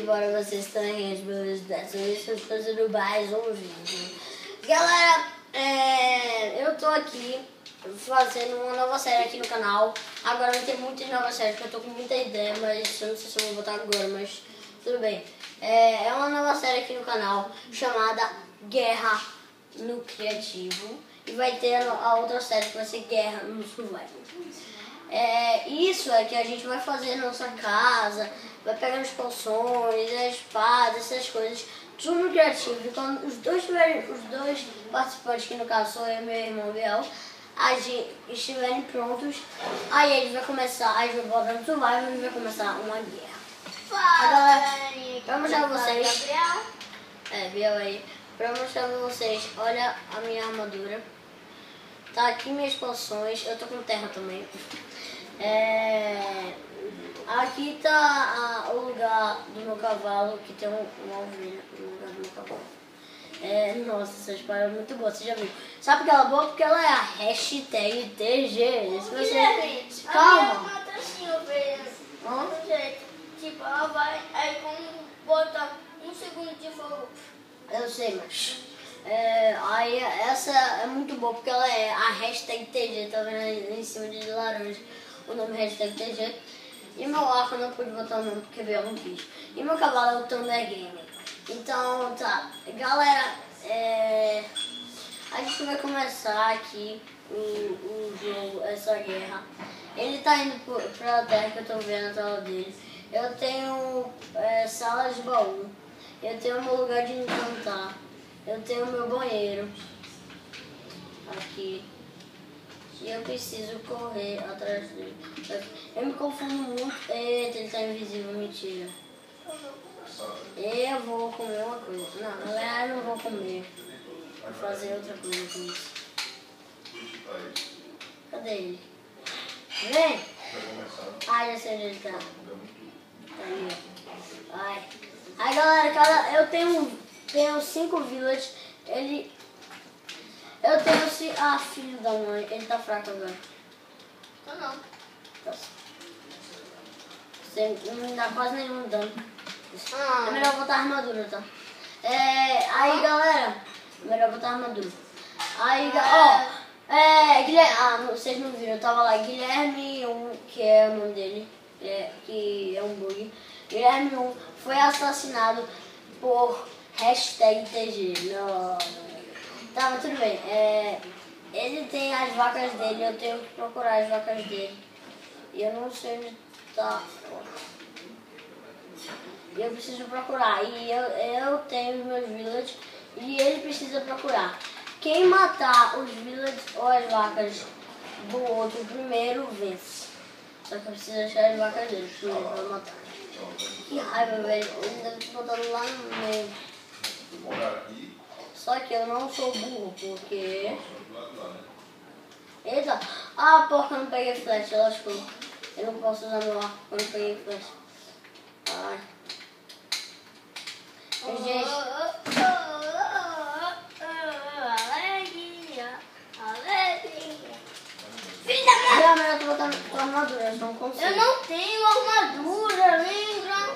embora vocês tenham as minhas dessa vez, eu estou fazendo mais um vídeo. Galera, eu tô aqui fazendo uma nova série aqui no canal. Agora não tem muitas novas séries, porque eu tô com muita ideia, mas eu não sei se eu vou botar agora, mas tudo bem. É uma nova série aqui no canal chamada Guerra no Criativo. E vai ter a outra série que vai ser Guerra no Survival. Isso é que a gente vai fazer na nossa casa, vai pegar as poções, as espadas, essas coisas, tudo no criativo. E quando os dois participantes, que no caso sou eu e meu irmão Biel, estiverem prontos, aí a gente vai começar, aí vai botar no Survival e vai começar uma guerra. Fala, pra mostrar pra vocês, Gabriel. Biel aí, pra mostrar pra vocês, olha a minha armadura. Tá aqui minhas poções, eu tô com terra também. Aqui tá o lugar do meu cavalo, que tem uma ovelha no lugar do meu cavalo. Nossa, essa espada é muito boa, você já viu. Sabe por que ela é boa? Porque ela é a hashtag TG. Se você... Calma. Ela mata assim, ovelhas. Do jeito. Tipo, ela vai, aí quando bota um segundo de fogo. Eu sei, mas... aí essa é muito boa porque ela é a hashtag TG, tá vendo aí em cima de laranja o nome hashtag TG. E meu arco eu não pude botar o nome porque veio não quis. E meu cavalo é o Thunder Game. Então tá, galera, a gente vai começar aqui o jogo, essa guerra. Ele tá indo pra terra que eu tô vendo a tela dele. Eu tenho salas de baú, eu tenho meu lugar de encantar. Eu tenho meu banheiro aqui e eu preciso correr atrás dele. Eu me confundo muito. Eita, ele tá invisível, mentira. Eu vou comer uma coisa. Não, na verdade eu não vou comer. Vou fazer outra coisa com isso. Cadê ele? Vem! Ai, já sei onde ele tá. Tá ali, ó. Ai. Aí galera, eu tenho 5 villages, eu tenho filho da mãe, ele tá fraco agora. Não. Você não me dá quase nenhum dano. É melhor botar armadura, tá? Aí galera, melhor botar armadura. Aí Guilherme, vocês não viram, eu tava lá, Guilherme 1, que é o nome dele, que é um bug. Guilherme 1 foi assassinado por hashtag TG. Não. Tá, mas tudo bem. Ele tem as vacas dele, eu tenho que procurar as vacas dele. E eu não sei onde tá. E eu preciso procurar. E eu tenho os meus villages e ele precisa procurar. Quem matar os villages ou as vacas do outro primeiro vence. Só que eu preciso achar as vacas dele primeiro pra matar. Que raiva, velho. Ele deve ter botado lá no meio. Só que eu não sou burro, porque... Eita! Ah, porca, eu não peguei flash, lascou. Eu não posso usar meu arco quando eu peguei flash. Ai. Gente... Filha da mãe! Eu tô botando tua armadura, eu não consigo. Eu não tenho armadura, lembra?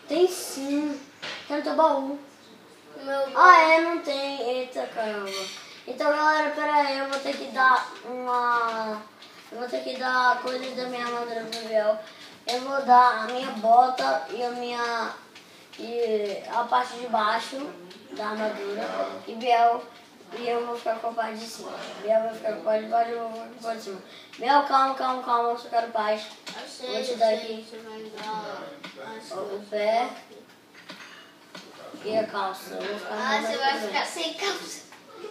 Tem sim. Tem no teu baú. Meu Não tem. Eita, caramba. Então, galera, pera aí, eu vou ter que dar Eu vou ter que dar coisas da minha armadura pro Biel. Eu vou dar a minha bota e a parte de baixo da armadura. E eu vou ficar com a parte de cima. Biel vai ficar com a parte de baixo e eu vou ficar com a parte de cima. Biel, calma, eu só quero paz. Vou te dar aqui o pé e a calça. Eu vou ficar você vai ficar sem calça.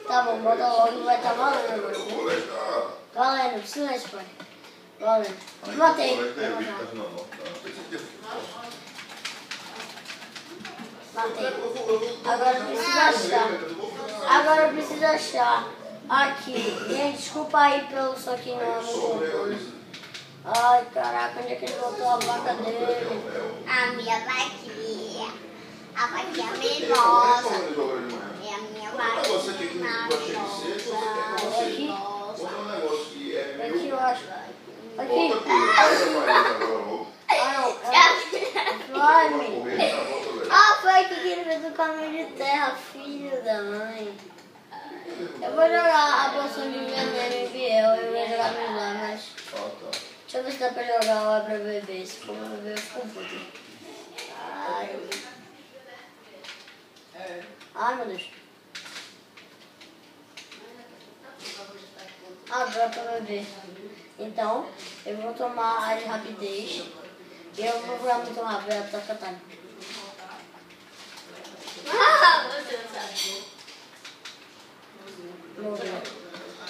Tá bom, bota logo e vai estar valendo agora. Valendo, silêncio, pai. Valendo. Matei. Matei. Agora eu preciso achar. Aqui. Gente, desculpa aí pelo soquinho no controle. Ai, caraca, onde é que ele botou a vaca dele? A minha vaquinha. A vaquinha mimosa. É a minha vaquinha mimosa. Aqui eu acho. Aqui. Slime. Deixa eu ver se dá pra jogar lá pra beber. Se for pra beber, eu fico puto. Ai, meu Deus. Agora pra beber. Então, eu vou tomar a de rapidez. E eu vou jogar muito rápido, ela tá cantando. Meu Deus.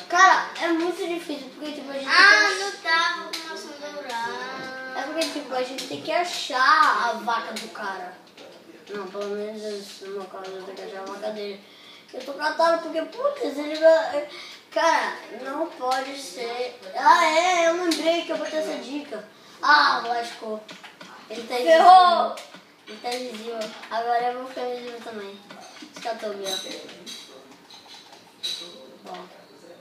Cara, é muito difícil, porque tipo, a gente Não tava com maçã dourada. É porque tipo, a gente tem que achar a vaca do cara. Não, pelo menos no meu caso eu tenho que achar a vaca dele. Eu tô catando porque, putz, ele vai... Cara, não pode ser... eu lembrei que eu botei essa dica. Lascou. Ele tá Ferrou! Ele tá invisível. Agora eu vou ficar invisível também. Escatou, ó.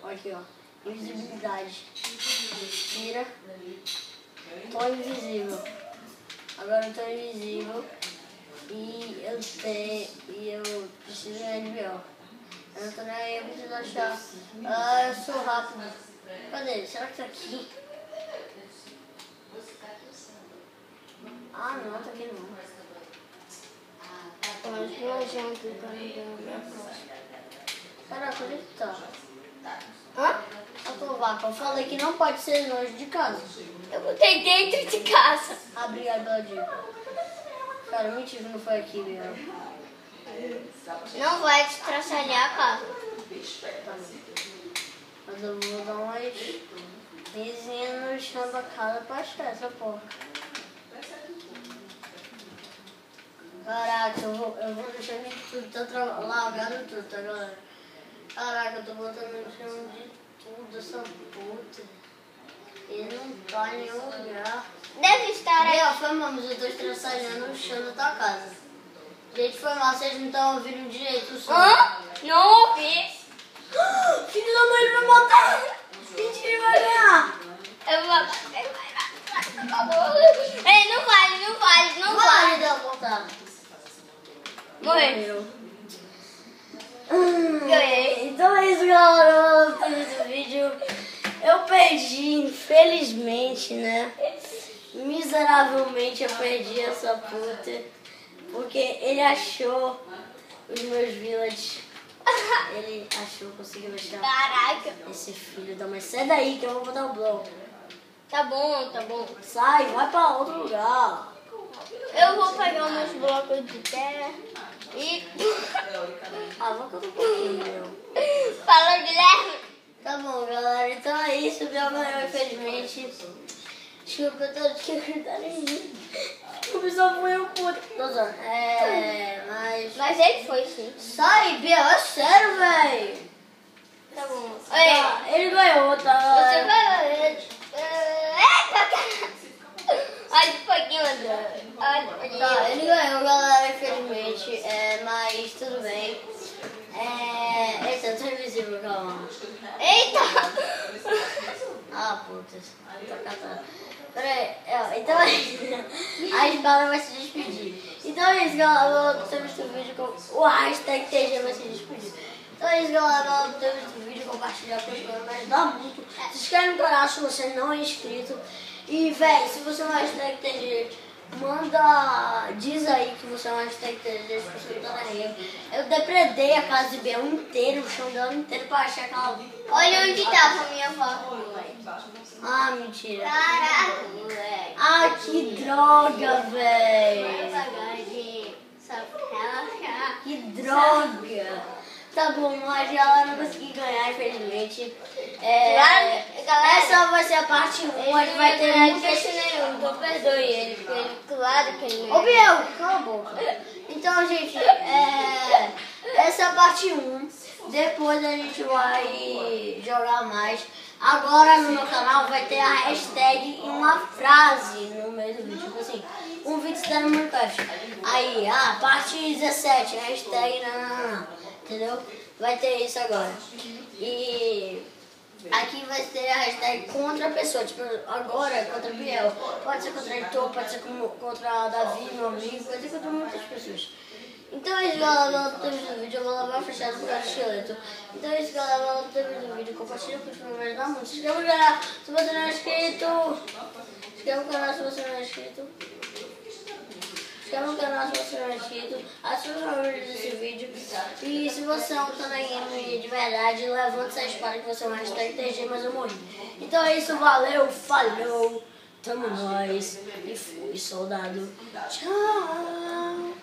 Ó, aqui, ó. Invisibilidade. Tira. Tô invisível. Agora eu tô invisível. E eu preciso de NBO. Eu não tô nem aí, eu preciso achar. Eu sou rápido. Cadê? Será que tá aqui? Não, tá aqui não. Mas viajando aqui pra não. Caraca, onde que tá? A tua vaca, eu falei que não pode ser longe de casa. Eu botei dentro de casa. Obrigado pela dica. Cara, mentira, não foi aqui mesmo. Não vai te traçalhar, cara. Mas eu vou dar umas vizinhas no chão da casa pra achar essa porra. Caraca, eu vou deixar ele tudo, tá largado tudo, tá, galera? Caraca, eu tô botando no chão de tudo, essa puta. Ele não tá em nenhum lugar. Deve estar aí. Foi mal, mas eu tô estraçalhando o chão da tua casa. Gente, foi mal, vocês não estão ouvindo direito o som. Não ouvi. Filho da mãe, ele vai matar! Mentira, ele vai ganhar! Eu vou matar. Não vale. Deu a voltar. Morreu. Ganhei. Então é isso, galera. Eu fiz esse vídeo. Eu perdi, infelizmente, né? Miseravelmente eu perdi essa puta. Porque ele achou os meus villages. Ele achou, conseguiu achar. Caraca. Esse filho da mãe. Sai daí que eu vou botar o bloco. Tá bom. Sai, vai pra outro lugar. Eu vou pegar meus blocos de terra e... Vou contar um pouquinho, meu. Fala, Guilherme. Tá bom, galera. Então é isso. Meu ganhou, infelizmente. Desculpa, eu tô desacreditando. Desculpa, só foi um puto. Mas ele foi, sim. Sai, Bia. É sério, velho. Tá bom. Ele ganhou, tá? Você vai... Olha o foguinho andando. Tá, ele ganhou, galera, infelizmente. Mas tudo bem. Eita, eu tô invisível, calma. Eita! Putz. Tá catando. Peraí, então a Esbala vai se despedir. Então é isso, galera. Eu vou ter visto o vídeo com o hashtag TG vai se despedir. Então é isso, galera. Eu vou ter visto o vídeo, compartilhar com os caras, vai ajudar muito. Se inscreve no canal se você não é inscrito. E, velho, se você é um hashtag TG, diz aí que você é um hashtag TG, se você não tá na rede. Eu depredei a casa de Biel inteira, o chão dela inteiro pra achar aquela... Olha onde tava a minha avó, moleque. Mentira. Caraca, moleque. Que droga, velho. Que droga. Tá bom, mas ela não conseguiu ganhar, infelizmente. Galera, essa vai ser a parte 1, a gente vai ter muitas... nenhum, então perdoe ele, porque ele, claro que ele Ô, Biel, cala a boca. Então, gente, essa é a parte 1. Depois a gente vai jogar mais. Agora no meu canal vai ter a hashtag e uma frase no meio do vídeo. Tipo assim, um vídeo está no Minecraft. Aí, parte 17, hashtag não. Entendeu? Vai ter isso agora. E aqui vai ter a hashtag contra a pessoa. Tipo, agora contra o Biel. Pode ser contra o Heitor, pode ser contra a Davi, meu amigo. Pode ser contra muitas pessoas. Então é isso, galera, pelo tempo do vídeo, eu vou lavar fechado por causa do esqueleto. Então é isso, galera, pelo tempo do vídeo, compartilha com os meus vai ajudar muito. Se inscreva no canal se você não é inscrito. Se inscreva no canal se você não é inscrito. Se inscreva no canal se você não é inscrito. Ative os favoritos desse vídeo. E se você não tá na game de verdade, levante essa espada que você é uma hashtag TG, mas eu morri. Então é isso, valeu, falou, tamo nós. E fui, soldado. Tchau.